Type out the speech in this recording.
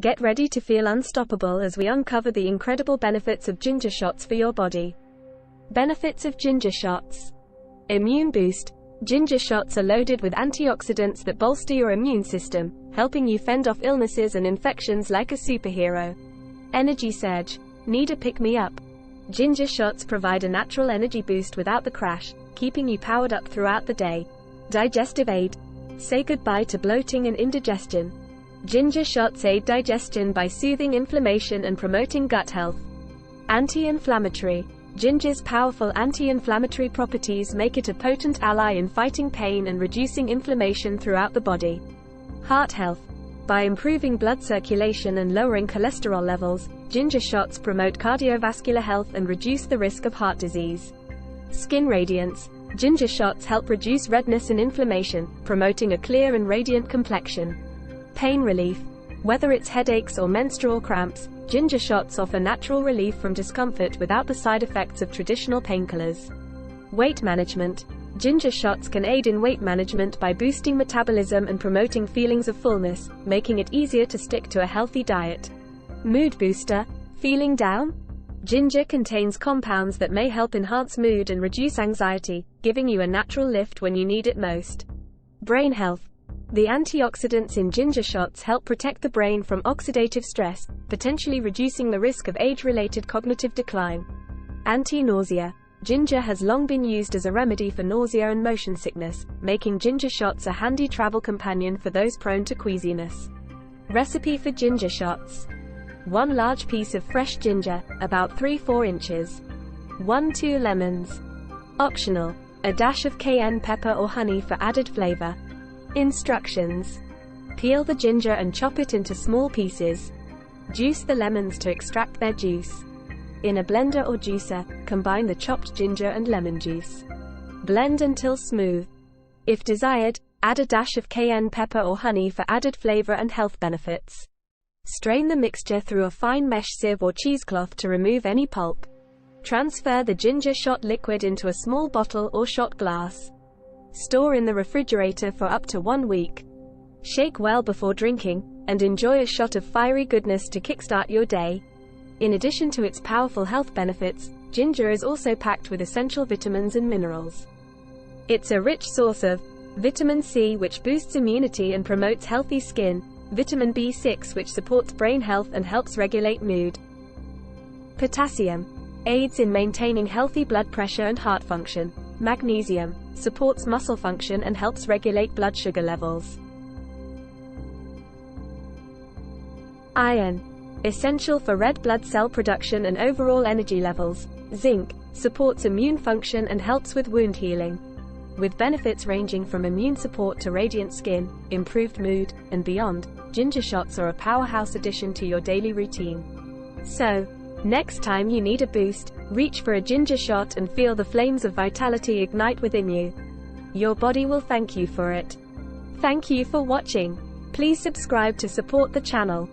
Get ready to feel unstoppable as we uncover the incredible benefits of ginger shots for your body. Benefits of ginger shots. Immune boost. Ginger shots are loaded with antioxidants that bolster your immune system, helping you fend off illnesses and infections like a superhero. Energy surge. Need a pick-me-up? Ginger shots provide a natural energy boost without the crash, keeping you powered up throughout the day. Digestive aid. Say goodbye to bloating and indigestion. Ginger shots aid digestion by soothing inflammation and promoting gut health. Anti-inflammatory. Ginger's powerful anti-inflammatory properties make it a potent ally in fighting pain and reducing inflammation throughout the body. Heart health. By improving blood circulation and lowering cholesterol levels, ginger shots promote cardiovascular health and reduce the risk of heart disease. Skin radiance. Ginger shots help reduce redness and inflammation, promoting a clear and radiant complexion. Pain relief. Whether it's headaches or menstrual cramps, ginger shots offer natural relief from discomfort without the side effects of traditional painkillers. Weight management. Ginger shots can aid in weight management by boosting metabolism and promoting feelings of fullness, making it easier to stick to a healthy diet. Mood booster. Feeling down? Ginger contains compounds that may help enhance mood and reduce anxiety, giving you a natural lift when you need it most. Brain health. The antioxidants in ginger shots help protect the brain from oxidative stress, potentially reducing the risk of age-related cognitive decline. Anti-nausea. Ginger has long been used as a remedy for nausea and motion sickness, making ginger shots a handy travel companion for those prone to queasiness. Recipe for ginger shots. 1 large piece of fresh ginger, about 3-4 inches. 1-2 lemons. Optional. A dash of cayenne pepper or honey for added flavor. Instructions. Peel the ginger and chop it into small pieces. Juice the lemons to extract their juice. In a blender or juicer, combine the chopped ginger and lemon juice. Blend until smooth. If desired, add a dash of cayenne pepper or honey for added flavor and health benefits. Strain the mixture through a fine mesh sieve or cheesecloth to remove any pulp. Transfer the ginger shot liquid into a small bottle or shot glass. Store in the refrigerator for up to 1 week. Shake well before drinking, and enjoy a shot of fiery goodness to kickstart your day. In addition to its powerful health benefits, ginger is also packed with essential vitamins and minerals. It's a rich source of vitamin C, which boosts immunity and promotes healthy skin, vitamin B6, which supports brain health and helps regulate mood. Potassium aids in maintaining healthy blood pressure and heart function. Magnesium supports muscle function and helps regulate blood sugar levels. Iron, essential for red blood cell production and overall energy levels. Zinc supports immune function and helps with wound healing. With benefits ranging from immune support to radiant skin, improved mood, and beyond, ginger shots are a powerhouse addition to your daily routine. So, next time you need a boost, reach for a ginger shot and feel the flames of vitality ignite within you. Your body will thank you for it. Thank you for watching. Please subscribe to support the channel.